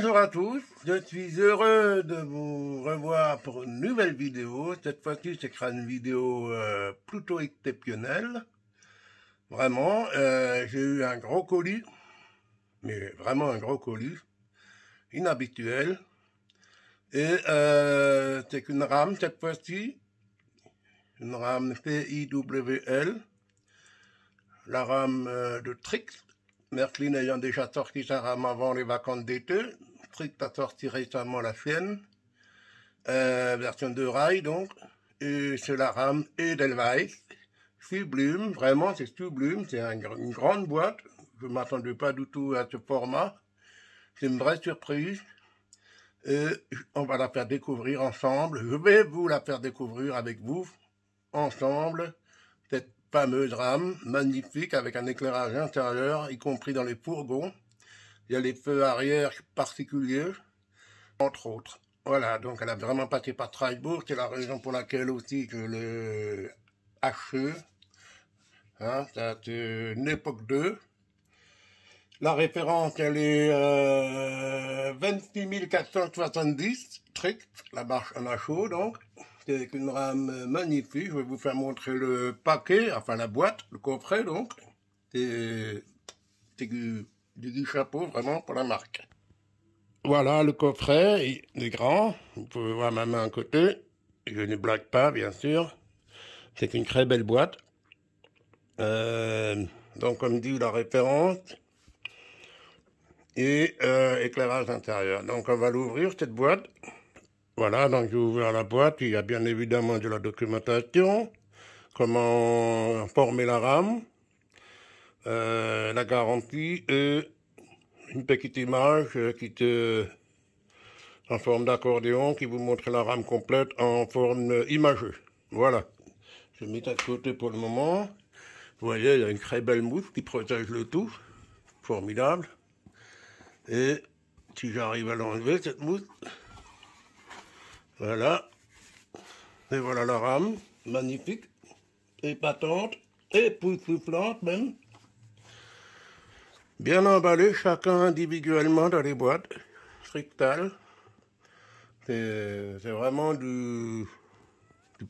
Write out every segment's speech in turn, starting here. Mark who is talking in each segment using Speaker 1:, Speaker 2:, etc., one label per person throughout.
Speaker 1: Bonjour à tous, je suis heureux de vous revoir pour une nouvelle vidéo. Cette fois-ci, ce sera une vidéo plutôt exceptionnelle. Vraiment, j'ai eu un gros colis, mais vraiment un gros colis, inhabituel. Et c'est une rame cette fois-ci, une rame CIWL, la rame de Trix. Märklin ayant déjà sorti sa rame avant les vacances d'été, Trix a sorti récemment la sienne, version de rail donc, et c'est la rame Edelweiss, sublime, vraiment c'est sublime, c'est une grande boîte, je ne m'attendais pas du tout à ce format, c'est une vraie surprise, et on va la faire découvrir ensemble, je vais vous la faire découvrir avec vous, ensemble, cette fameuse rame, magnifique, avec un éclairage intérieur, y compris dans les fourgons. Il y a les feux arrière particuliers, entre autres. Voilà, donc elle a vraiment passé par Strasbourg, c'est la raison pour laquelle aussi je l'ai acheté. Hein, c'est une époque 2. La référence, elle est 26 470, Trix, la marche en achot, donc. C'est une rame magnifique, je vais vous faire montrer le paquet, enfin la boîte, le coffret donc. C'est du chapeau vraiment pour la marque. Voilà le coffret, il est grand, vous pouvez voir ma main à côté, je ne blague pas bien sûr. C'est une très belle boîte. Donc comme dit la référence, et éclairage intérieur. Donc on va l'ouvrir cette boîte. Voilà, donc j'ai ouvert la boîte, il y a bien évidemment de la documentation, comment former la rame, la garantie et une petite image en forme d'accordéon qui vous montre la rame complète en forme imagée. Voilà, je mets ça de côté pour le moment. Vous voyez, il y a une très belle mousse qui protège le tout, formidable. Et si j'arrive à l'enlever cette mousse, voilà, et voilà la rame, magnifique, épatante, époustouflante même. Bien emballé, chacun individuellement dans les boîtes, Frictal. C'est vraiment du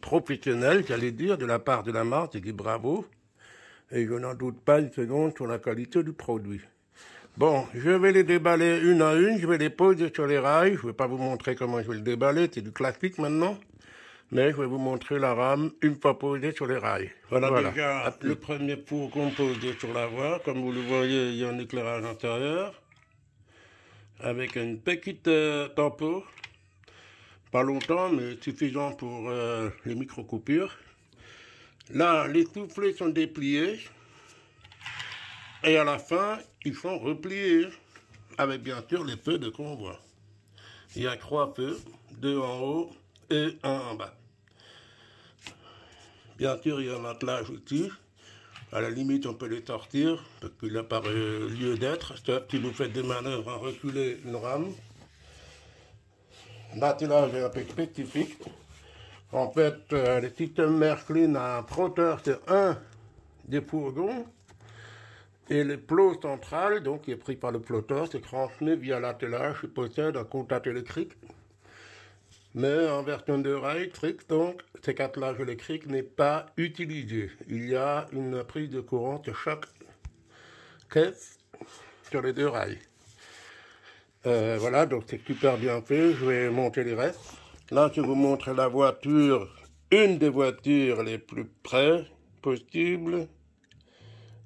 Speaker 1: professionnel, j'allais dire, de la part de la marque, c'est du bravo. Et je n'en doute pas une seconde sur la qualité du produit. Bon, je vais les déballer une à une, je vais les poser sur les rails. Je ne vais pas vous montrer comment je vais le déballer, c'est du classique maintenant. Mais je vais vous montrer la rame une fois posée sur les rails. Voilà. Déjà le premier fourgon posé sur la voie. Comme vous le voyez, il y a un éclairage intérieur. Avec une petite tempo. Pas longtemps, mais suffisant pour les micro-coupures. Là, les soufflets sont dépliés. Et à la fin, ils sont repliés, avec bien sûr les feux de convoi. Il y a 3 feux, 2 en haut et 1 en bas. Bien sûr, il y a un attelage aussi. À la limite, on peut les sortir, parce qu'il n'a pas lieu d'être. Si vous faites des manœuvres à reculer une rame. L'attelage est un peu spécifique. En fait, le système Märklin a un frotteur sur un des fourgons. Et le plot central, donc qui est pris par le ploteur, se transmet via l'attelage qui possède un contact électrique. Mais en version de rail, Trix, donc, cet attelage électrique n'est pas utilisé. Il y a une prise de courant sur chaque caisse sur les 2 rails. Voilà, donc c'est super bien fait. Je vais monter les restes. Là, je vous montre la voiture, une des voitures les plus près possibles.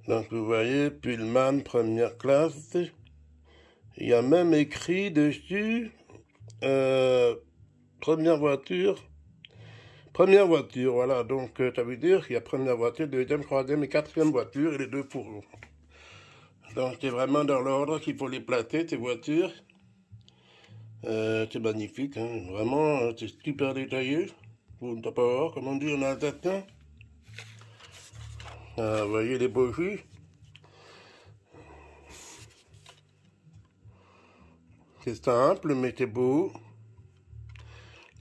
Speaker 1: Donc vous voyez, Pullman première classe. Il y a même écrit dessus première voiture, voilà. Donc ça veut dire qu'il y a première voiture, deuxième, troisième et quatrième voiture et les 2 fourgons. Donc c'est vraiment dans l'ordre qu'il faut les placer, ces voitures. C'est magnifique, hein. Vraiment, c'est super détaillé. Vous ne pouvez pas voir, comme on dit en alsacien. Vous voyez les bougies. C'est simple, mais c'est beau.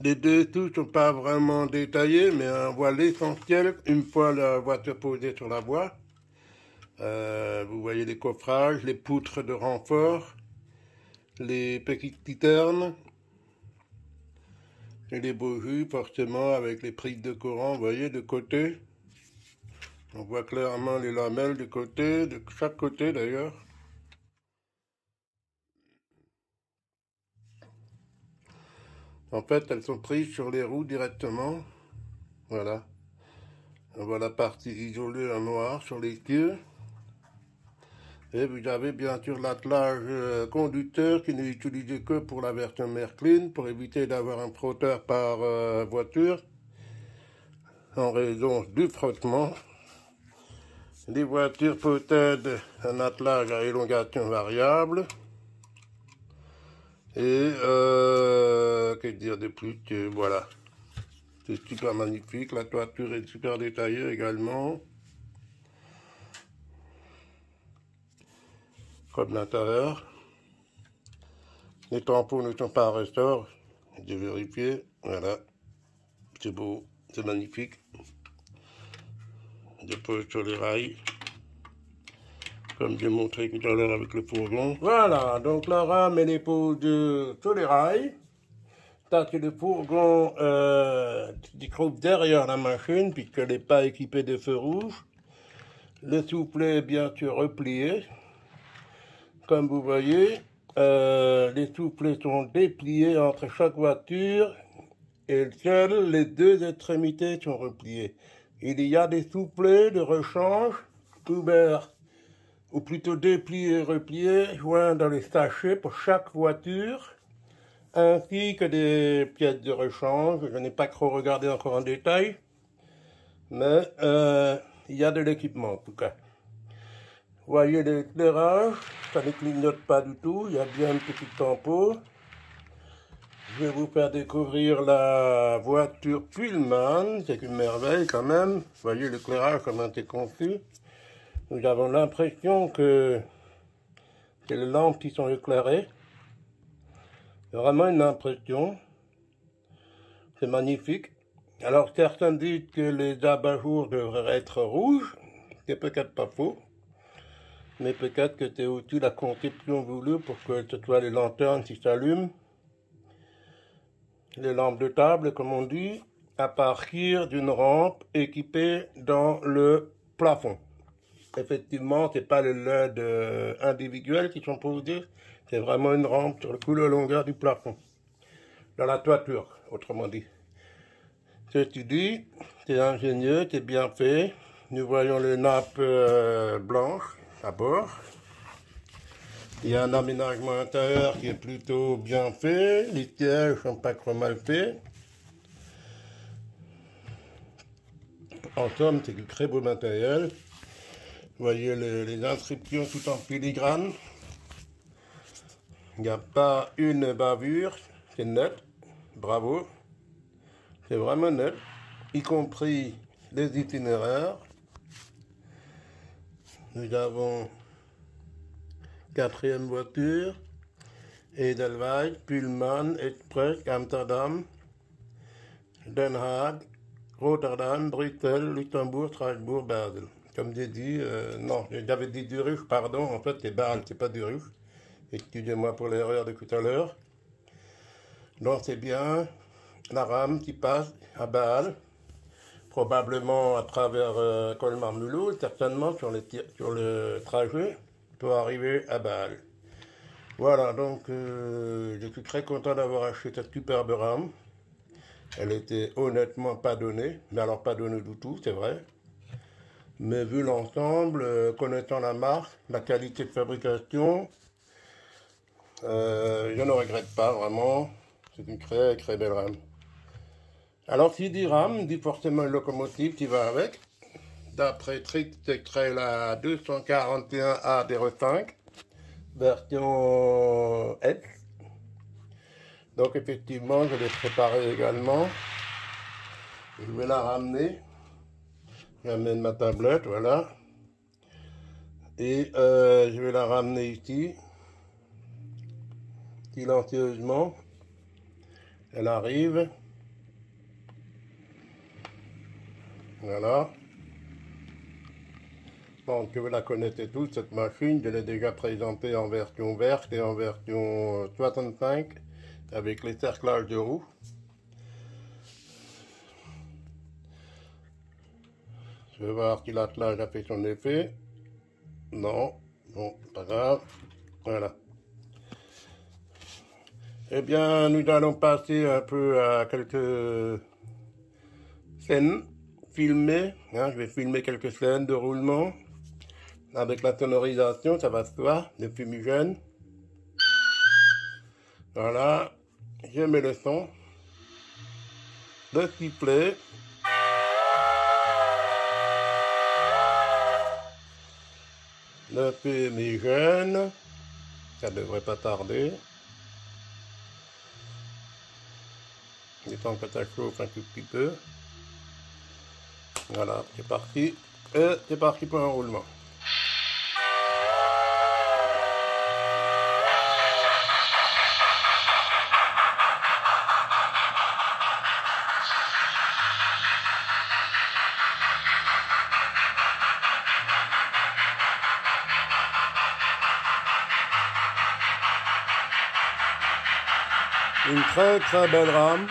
Speaker 1: Les dessous ne sont pas vraiment détaillés, mais on voit l'essentiel une fois la voiture posée sur la voie. Vous voyez les coffrages, les poutres de renfort. les petites titernes et les bougies, forcément avec les prises de courant, vous voyez, de côté. On voit clairement les lamelles de côté, de chaque côté d'ailleurs. En fait, elles sont prises sur les roues directement. Voilà. On voit la partie isolée en noir sur les queues. Et vous avez bien sûr l'attelage conducteur qui n'est utilisé que pour la version Märklin, pour éviter d'avoir un frotteur par voiture, en raison du frottement. Les voitures possèdent un attelage à élongation variable. Et que dire de plus que voilà. C'est super magnifique, la toiture est super détaillée également. Comme l'intérieur. Les tampons ne sont pas en ressort, j'ai vérifié, voilà. C'est beau, c'est magnifique. Je pose sur les rails, comme j'ai montré tout à l'heure avec le fourgon. Voilà, donc la rame elle est posée sur les rails. Ça c'est le fourgon qui se trouve derrière la machine, puisqu'elle n'est pas équipée de feux rouges. Le soufflet est bien sûr replié. Comme vous voyez, les soufflets sont dépliés entre chaque voiture et seules les deux extrémités sont repliées. Il y a des soufflets de rechange ouverts, ou plutôt dépliés et repliés, joints dans les sachets pour chaque voiture, ainsi que des pièces de rechange. Je n'ai pas trop regardé encore en détail, mais il y a de l'équipement en tout cas. Vous voyez l'éclairage, ça ne clignote pas du tout, il y a bien un petit tampon. Je vais vous faire découvrir la voiture Pullman, c'est une merveille quand même. Vous voyez l'éclairage, comment c'est conçu. Nous avons l'impression que c'est les lampes qui sont éclairées. C'est vraiment une impression. C'est magnifique. Alors certains disent que les abat-jours devraient être rouges, c'est peut-être pas faux. Mais peut-être que c'est aussi la conception voulue pour que ce soit les lanternes qui s'allument, les lampes de table comme on dit, à partir d'une rampe équipée dans le plafond. Effectivement, ce n'est pas les LED individuels qui sont posés, c'est vraiment une rampe sur toute la longueur du plafond, dans la toiture, autrement dit. Ceci dit, c'est ingénieux, c'est bien fait. Nous voyons les nappes blanches à bord. Il y a un aménagement intérieur qui est plutôt bien fait. Les sièges sont pas trop mal faits. En somme, c'est du très beau matériel. Vous voyez les inscriptions tout en filigrane. Il n'y a pas une bavure. C'est net. Bravo. C'est vraiment net. Y compris les itinéraires. Nous avons quatrième voiture, Edelweiss, Pullman, Express, Amsterdam, Den Haag, Rotterdam, Bruxelles, Luxembourg, Strasbourg, Basel. Comme j'ai dit, non, j'avais dit Zurich, pardon, en fait c'est Bâle, c'est pas Zurich. Excusez-moi pour l'erreur de tout à l'heure. Donc c'est bien la rame qui passe à Bâle, probablement à travers Colmar-Mulhouse, certainement sur le trajet pour arriver à Bâle. Voilà, donc je suis très content d'avoir acheté cette superbe rame. Elle était honnêtement pas donnée, mais alors pas donnée du tout, c'est vrai. Mais vu l'ensemble, connaissant la marque, la qualité de fabrication, je ne regrette pas vraiment. C'est une très très belle rame. Alors qui dit rame, dit forcément une locomotive qui va avec. D'après Trix, c'est la 241A DR5, version S. Donc effectivement, je l'ai préparé également. Je vais la ramener. J'amène ma tablette, voilà. Et je vais la ramener ici. Silencieusement. Elle arrive. Voilà. Donc vous la connaissez tous, cette machine. Je l'ai déjà présentée en version verte et en version 65 avec les cerclages de roues. Je vais voir si l'attelage a fait son effet. Non, bon, pas grave. Voilà. Eh bien, nous allons passer un peu à quelques scènes filmées. Hein, je vais filmer quelques scènes de roulement. Avec la sonorisation, ça va se voir, le fumigène. Voilà, je mets le son. Le sifflet. Le fumigène. Ça devrait pas tarder. Il temps que ça chauffe un tout petit peu. Voilà, c'est parti. Et c'est parti pour un roulement. Une très très belle rame.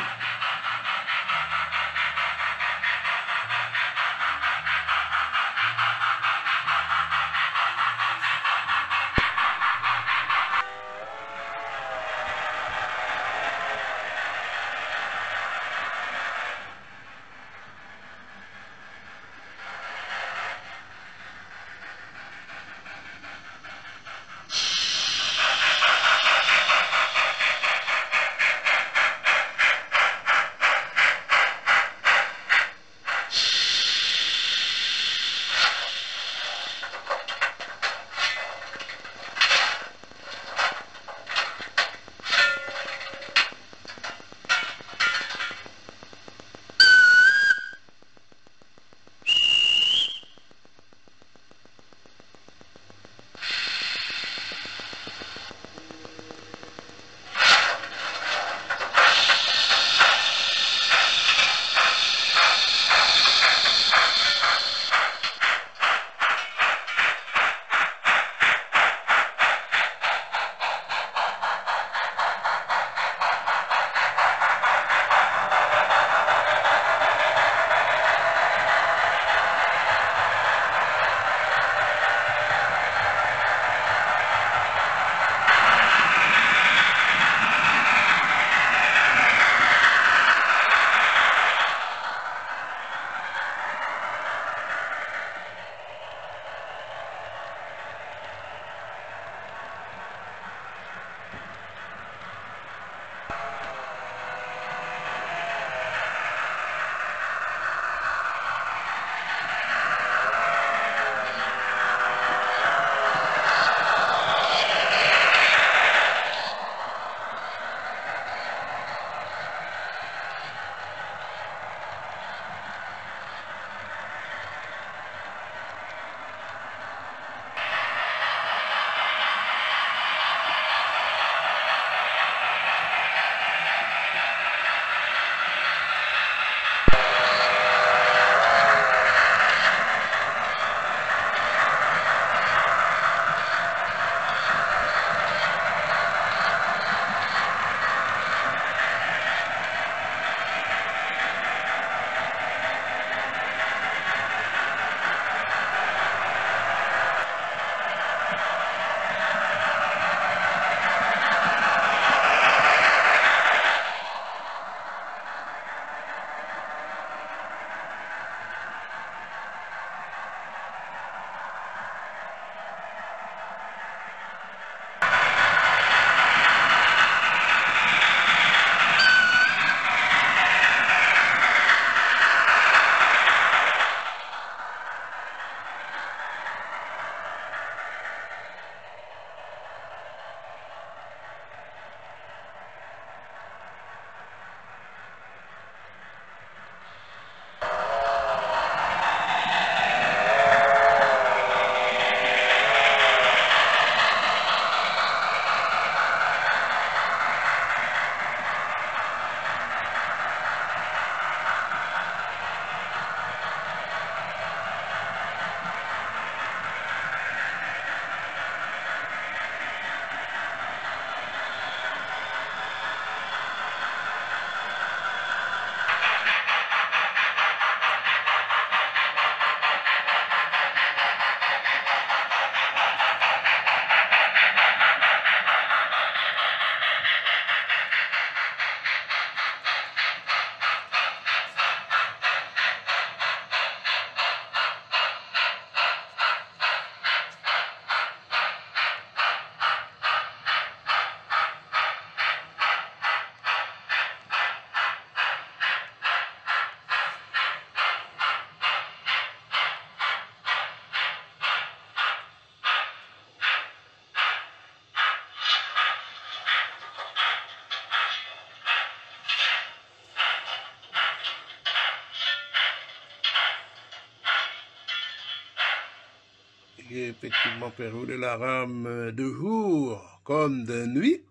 Speaker 1: qui effectivement fait rouler la RAM de jour comme de nuit.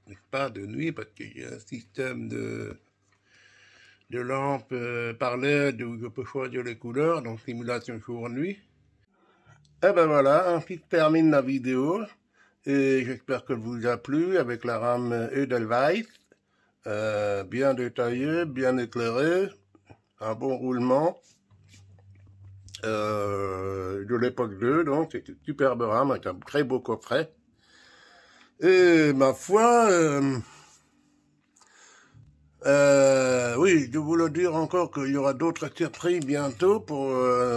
Speaker 1: Mais pas de nuit parce qu'il y a un système de lampes par LED où je peux choisir les couleurs, donc simulation jour-nuit. Et ben voilà, ainsi se termine la vidéo. Et j'espère qu'elle vous a plu avec la RAM Edelweiss. Bien détaillé, bien éclairé, un bon roulement. De l'époque 2, donc c'est une superbe RAM avec un très beau coffret. Et ma foi, oui, je voulais dire encore qu'il y aura d'autres surprises bientôt pour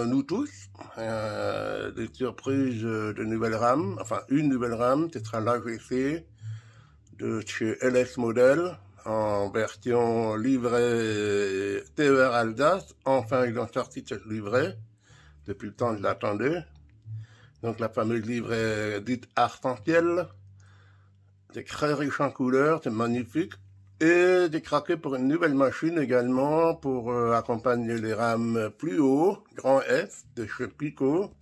Speaker 1: nous tous. Des surprises de nouvelles RAM, enfin une nouvelle RAM, ce sera l'AGC de chez LS Model en version livret TER Alsace. Enfin, ils ont sorti cette livret. Depuis le temps, je l'attendais. Donc, la fameuse livret dite arc-en-ciel. C'est très riche en couleurs, c'est magnifique. Et j'ai craqué pour une nouvelle machine également pour accompagner les rames plus haut, grand S, de chez Pico.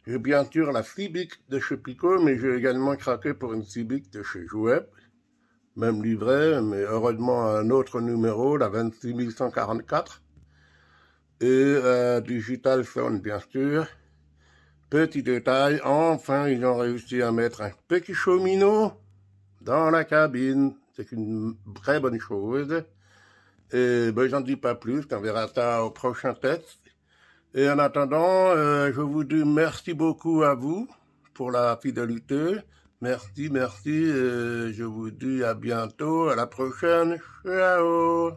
Speaker 1: J'ai bien sûr la Civic de chez Pico, mais j'ai également craqué pour une Civic de chez Jouet. Même livret, mais heureusement un autre numéro, la 26144. Et Digital Sound, bien sûr. Petit détail, enfin, ils ont réussi à mettre un petit cheminot dans la cabine. C'est une très bonne chose. Et ben, j'en dis pas plus, on verra ça au prochain test. Et en attendant, je vous dis merci beaucoup à vous pour la fidélité. Merci, merci. Et je vous dis à bientôt, à la prochaine. Ciao!